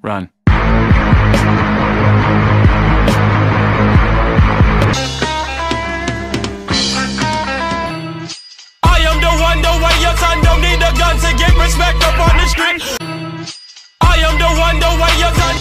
Run. I am the one, the way your son don't need a gun to get respect up on the street. I am the one, the way your son.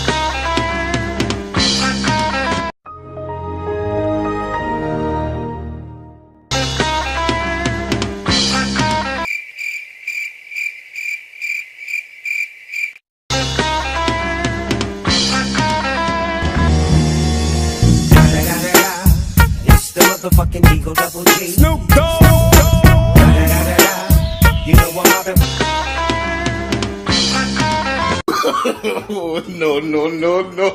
It's the motherfucking Eagle Double G. Snoop Dogg. You know I'm mobbing. Oh, no, no, no, no.